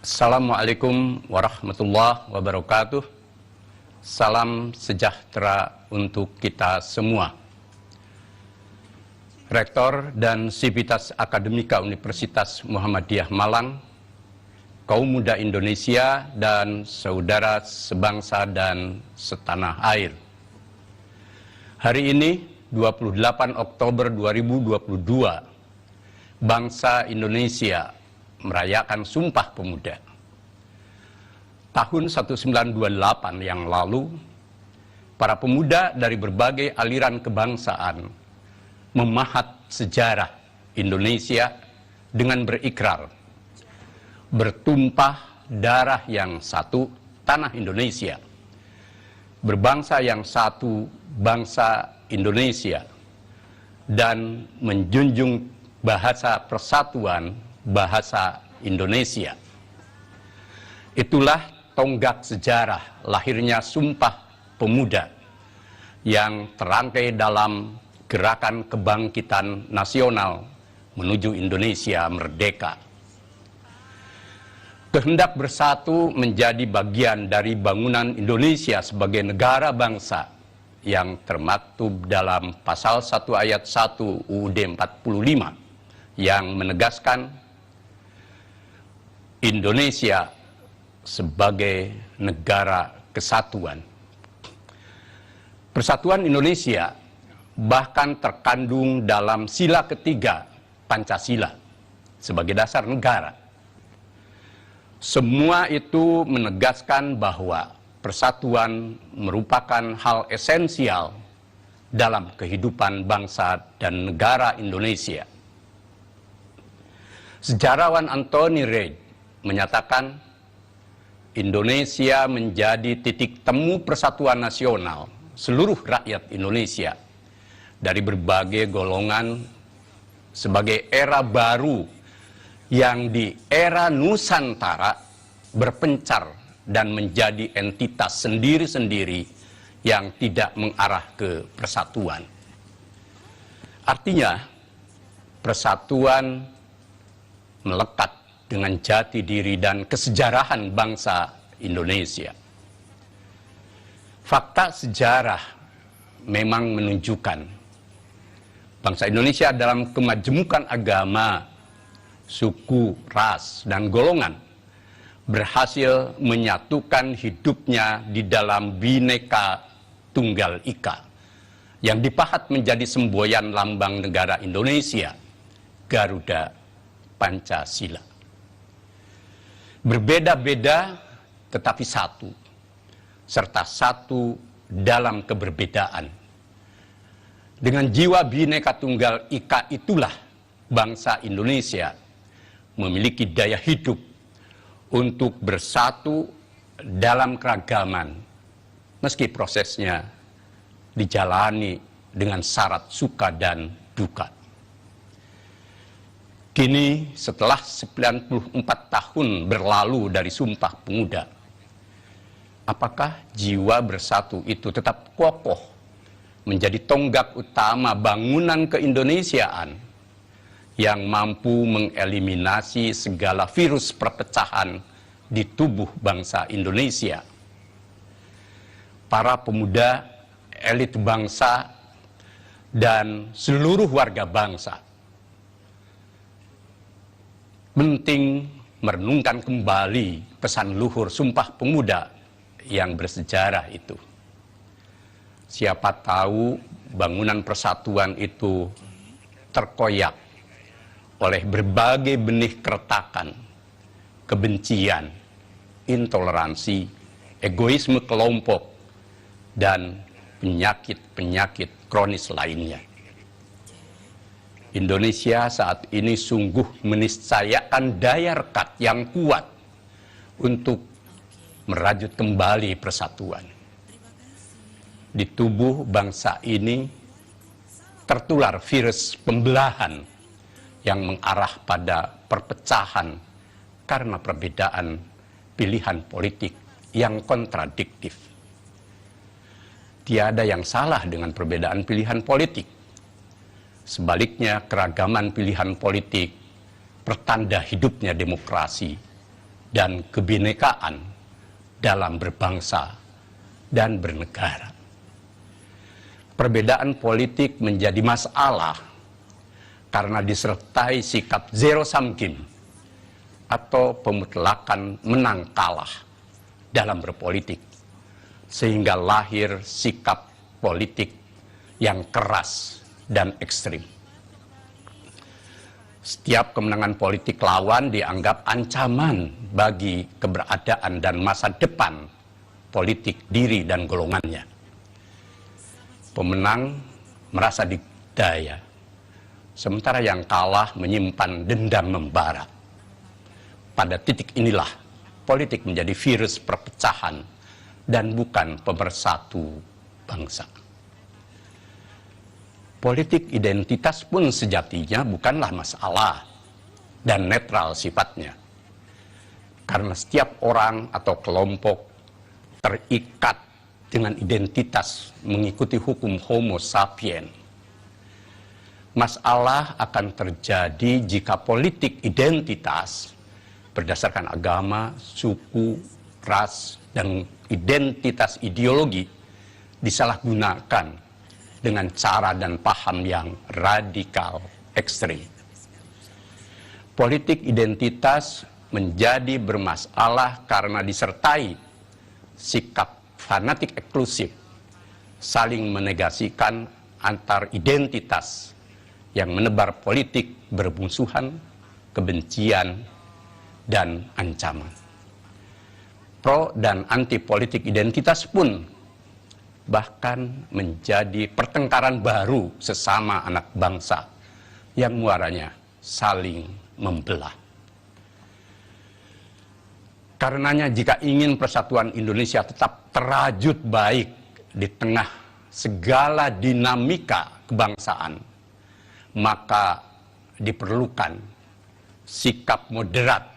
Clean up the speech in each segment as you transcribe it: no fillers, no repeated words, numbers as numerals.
Assalamualaikum warahmatullahi wabarakatuh. Salam sejahtera untuk kita semua. Rektor dan Sivitas Akademika Universitas Muhammadiyah Malang, kaum muda Indonesia dan saudara sebangsa dan setanah air. Hari ini 28 Oktober 2022, bangsa Indonesia merayakan Sumpah Pemuda. Tahun 1928 yang lalu, para pemuda dari berbagai aliran kebangsaan memahat sejarah Indonesia dengan berikrar, bertumpah darah yang satu, tanah Indonesia, berbangsa yang satu, bangsa Indonesia, dan menjunjung bahasa persatuan, bahasa Indonesia. Itulah tonggak sejarah lahirnya Sumpah Pemuda yang terangkai dalam gerakan kebangkitan nasional menuju Indonesia merdeka. Kehendak bersatu menjadi bagian dari bangunan Indonesia sebagai negara bangsa yang termaktub dalam pasal 1 ayat 1 UUD 45 yang menegaskan Indonesia sebagai negara kesatuan. Persatuan Indonesia bahkan terkandung dalam sila ketiga Pancasila sebagai dasar negara. Semua itu menegaskan bahwa persatuan merupakan hal esensial dalam kehidupan bangsa dan negara Indonesia. Sejarawan Anthony Reid menyatakan Indonesia menjadi titik temu persatuan nasional seluruh rakyat Indonesia dari berbagai golongan sebagai era baru yang di era Nusantara berpencar dan menjadi entitas sendiri-sendiri yang tidak mengarah ke persatuan. Artinya, persatuan melekat dengan jati diri dan kesejarahan bangsa Indonesia. Fakta sejarah memang menunjukkan bangsa Indonesia dalam kemajemukan agama, suku, ras, dan golongan berhasil menyatukan hidupnya di dalam Bhinneka Tunggal Ika yang dipahat menjadi semboyan lambang negara Indonesia, Garuda Pancasila. Berbeda-beda tetapi satu, serta satu dalam keberbedaan. Dengan jiwa Bhinneka Tunggal Ika itulah bangsa Indonesia memiliki daya hidup untuk bersatu dalam keragaman, meski prosesnya dijalani dengan syarat suka dan duka. Kini setelah 94 tahun berlalu dari Sumpah Pemuda, apakah jiwa bersatu itu tetap kokoh menjadi tonggak utama bangunan keindonesiaan yang mampu mengeliminasi segala virus perpecahan di tubuh bangsa Indonesia? Para pemuda, elit bangsa, dan seluruh warga bangsa penting merenungkan kembali pesan luhur Sumpah Pemuda yang bersejarah itu. Siapa tahu bangunan persatuan itu terkoyak oleh berbagai benih keretakan, kebencian, intoleransi, egoisme kelompok, dan penyakit-penyakit kronis lainnya. Indonesia saat ini sungguh meniscayakan daya rekat yang kuat untuk merajut kembali persatuan. Di tubuh bangsa ini tertular virus pembelahan yang mengarah pada perpecahan karena perbedaan pilihan politik yang kontradiktif. Tiada yang salah dengan perbedaan pilihan politik. Sebaliknya, keragaman pilihan politik pertanda hidupnya demokrasi dan kebinekaan dalam berbangsa dan bernegara. Perbedaan politik menjadi masalah karena disertai sikap zero sum game atau pemutlakan menang kalah dalam berpolitik, sehingga lahir sikap politik yang keras dan ekstrim. Setiap kemenangan politik lawan dianggap ancaman bagi keberadaan dan masa depan politik diri dan golongannya. Pemenang merasa didaya, sementara yang kalah menyimpan dendam membara. Pada titik inilah politik menjadi virus perpecahan dan bukan pemersatu bangsa. Politik identitas pun sejatinya bukanlah masalah dan netral sifatnya, karena setiap orang atau kelompok terikat dengan identitas mengikuti hukum Homo sapiens. Masalah akan terjadi jika politik identitas berdasarkan agama, suku, ras, dan identitas ideologi disalahgunakan dengan cara dan paham yang radikal ekstrim. Politik identitas menjadi bermasalah karena disertai sikap fanatik eksklusif, saling menegasikan antar identitas yang menebar politik bermusuhan, kebencian, dan ancaman. Pro dan anti politik identitas pun bahkan menjadi pertengkaran baru sesama anak bangsa yang muaranya saling membelah. Karenanya jika ingin persatuan Indonesia tetap terajut baik di tengah segala dinamika kebangsaan, maka diperlukan sikap moderat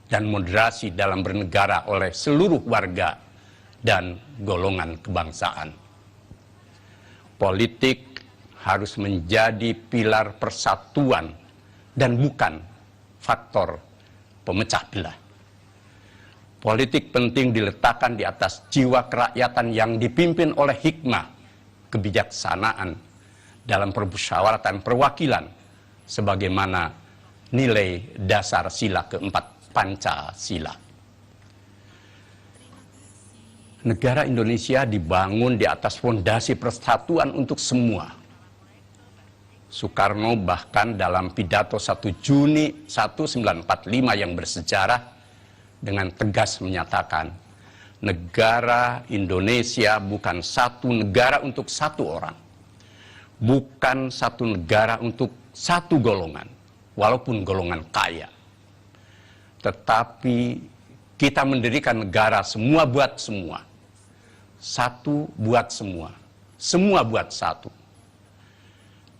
dan moderasi dalam bernegara oleh seluruh warga dan golongan kebangsaan. Politik harus menjadi pilar persatuan dan bukan faktor pemecah belah. Politik penting diletakkan di atas jiwa kerakyatan yang dipimpin oleh hikmah, kebijaksanaan dalam permusyawaratan perwakilan, sebagaimana nilai dasar sila keempat Pancasila. Negara Indonesia dibangun di atas fondasi persatuan untuk semua. Soekarno bahkan dalam pidato 1 Juni 1945 yang bersejarah dengan tegas menyatakan, negara Indonesia bukan satu negara untuk satu orang, bukan satu negara untuk satu golongan, walaupun golongan kaya. Tetapi kita mendirikan negara semua buat semua, satu buat semua, semua buat satu.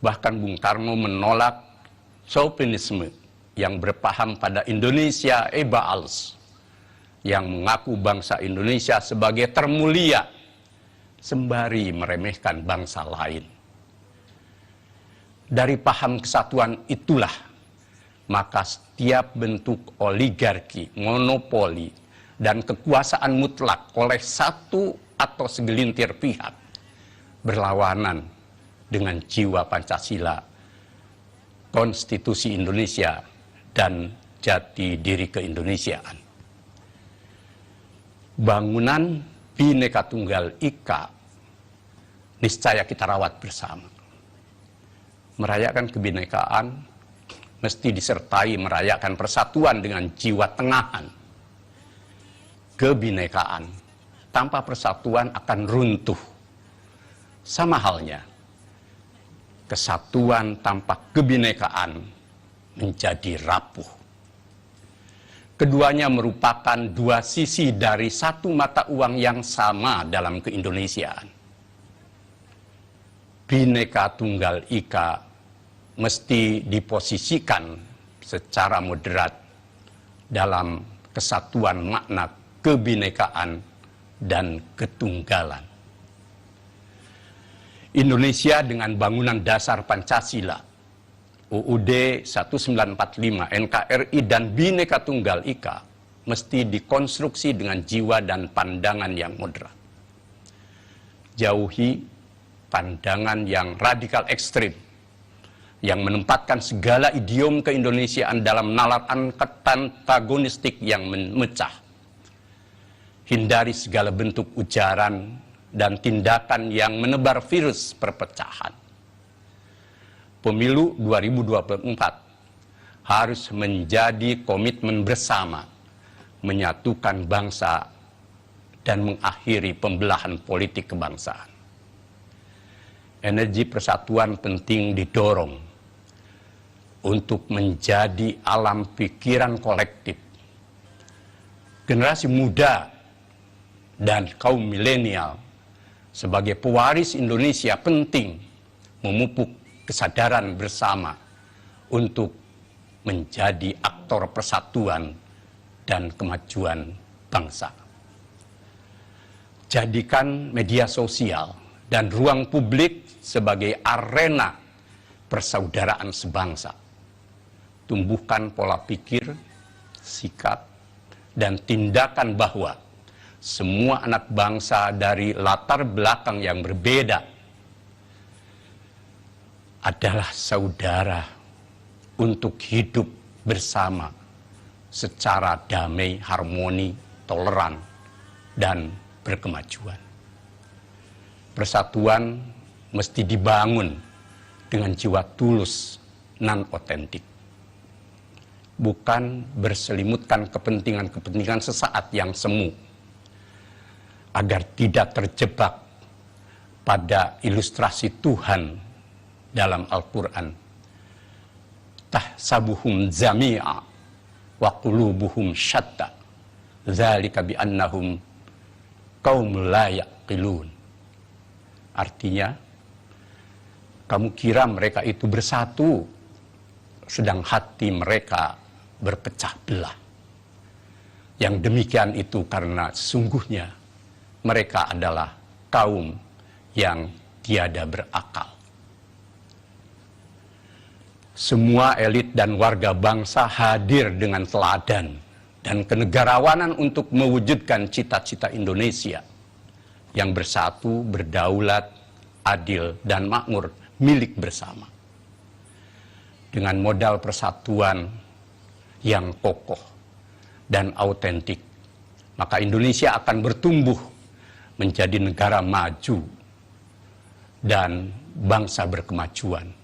Bahkan Bung Karno menolak chauvinisme yang berpaham pada Indonesia eba als, yang mengaku bangsa Indonesia sebagai termulia, sembari meremehkan bangsa lain. Dari paham kesatuan itulah, maka setiap bentuk oligarki, monopoli, dan kekuasaan mutlak oleh satu atau segelintir pihak berlawanan dengan jiwa Pancasila, konstitusi Indonesia, dan jati diri keindonesiaan. Bangunan Bhinneka Tunggal Ika niscaya kita rawat bersama. Merayakan kebinekaan mesti disertai merayakan persatuan dengan jiwa tengahan. Kebinekaan tanpa persatuan akan runtuh. Sama halnya, kesatuan tanpa kebinekaan menjadi rapuh. Keduanya merupakan dua sisi dari satu mata uang yang sama dalam keindonesiaan. Bhinneka Tunggal Ika mesti diposisikan secara moderat dalam kesatuan makna kebinekaan dan ketunggalan. Indonesia dengan bangunan dasar Pancasila, UUD 1945, NKRI, dan Bhinneka Tunggal Ika mesti dikonstruksi dengan jiwa dan pandangan yang moderat. Jauhi pandangan yang radikal ekstrim, yang menempatkan segala idiom keindonesiaan dalam nalar antagonistik yang memecah. Hindari segala bentuk ujaran dan tindakan yang menebar virus perpecahan. Pemilu 2024 harus menjadi komitmen bersama, menyatukan bangsa dan mengakhiri pembelahan politik kebangsaan. Energi persatuan penting didorong untuk menjadi alam pikiran kolektif. Generasi muda dan kaum milenial sebagai pewaris Indonesia penting memupuk kesadaran bersama untuk menjadi aktor persatuan dan kemajuan bangsa. Jadikan media sosial dan ruang publik sebagai arena persaudaraan sebangsa. Tumbuhkan pola pikir, sikap, dan tindakan bahwa semua anak bangsa dari latar belakang yang berbeda adalah saudara untuk hidup bersama secara damai, harmoni, toleran, dan berkemajuan. Persatuan mesti dibangun dengan jiwa tulus, non-otentik. Bukan berselimutkan kepentingan-kepentingan sesaat yang semu, agar tidak terjebak pada ilustrasi Tuhan dalam Al-Quran. Tahsabuhum jami'a wa qulubuhum syatta, dzalika bi'annahum qaumul la yaqilun. Artinya, kamu kira mereka itu bersatu, sedang hati mereka berpecah belah. Yang demikian itu karena sesungguhnya mereka adalah kaum yang tiada berakal. Semua elit dan warga bangsa hadir dengan teladan dan kenegarawanan untuk mewujudkan cita-cita Indonesia yang bersatu, berdaulat, adil, dan makmur milik bersama. Dengan modal persatuan yang kokoh dan autentik, maka Indonesia akan bertumbuh menjadi negara maju dan bangsa berkemajuan.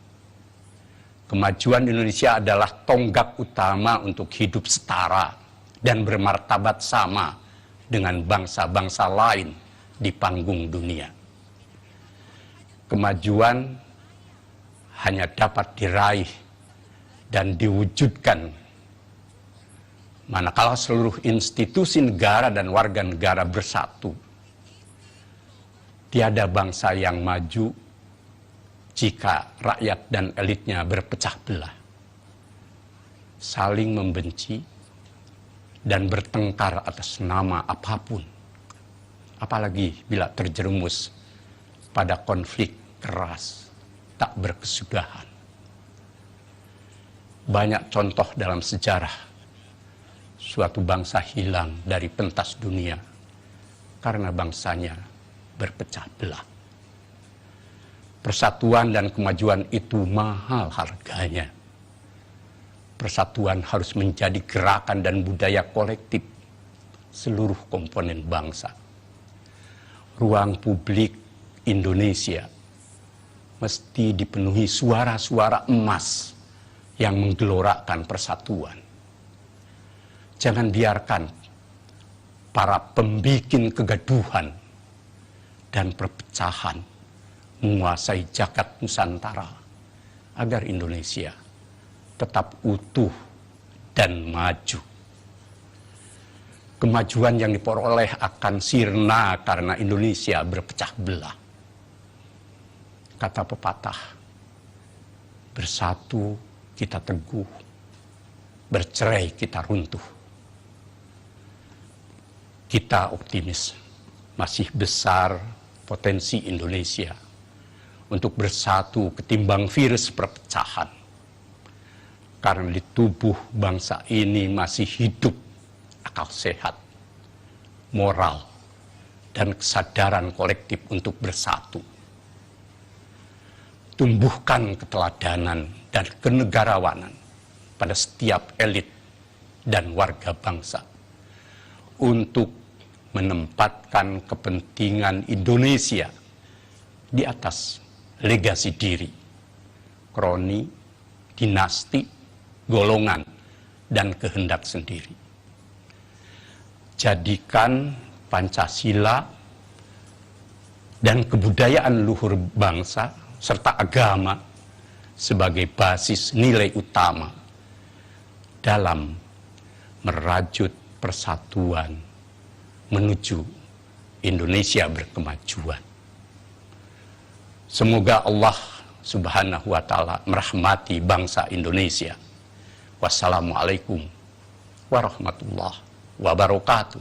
Kemajuan Indonesia adalah tonggak utama untuk hidup setara dan bermartabat sama dengan bangsa-bangsa lain di panggung dunia. Kemajuan hanya dapat diraih dan diwujudkan manakala seluruh institusi negara dan warga negara bersatu. Tiada bangsa yang maju jika rakyat dan elitnya berpecah belah, saling membenci, dan bertengkar atas nama apapun. Apalagi bila terjerumus pada konflik keras, tak berkesudahan. Banyak contoh dalam sejarah suatu bangsa hilang dari pentas dunia karena bangsanya berpecah belah. Persatuan dan kemajuan itu mahal harganya. Persatuan harus menjadi gerakan dan budaya kolektif seluruh komponen bangsa. Ruang publik Indonesia mesti dipenuhi suara-suara emas yang menggelorakan persatuan. Jangan biarkan para pembikin kegaduhan dan perpecahan menguasai jagat Nusantara agar Indonesia tetap utuh dan maju. Kemajuan yang diperoleh akan sirna karena Indonesia berpecah belah. Kata pepatah, bersatu kita teguh, bercerai kita runtuh. Kita optimis, masih besar potensi Indonesia untuk bersatu ketimbang virus perpecahan. Karena di tubuh bangsa ini masih hidup akal sehat, moral, dan kesadaran kolektif untuk bersatu. Tumbuhkan keteladanan dan kenegarawanan pada setiap elit dan warga bangsa untuk menempatkan kepentingan Indonesia di atas legasi diri, kroni, dinasti, golongan, dan kehendak sendiri. Jadikan Pancasila dan kebudayaan luhur bangsa serta agama sebagai basis nilai utama dalam merajut persatuan menuju Indonesia berkemajuan. Semoga Allah Subhanahu wa Ta'ala merahmati bangsa Indonesia. Wassalamualaikum warahmatullahi wabarakatuh.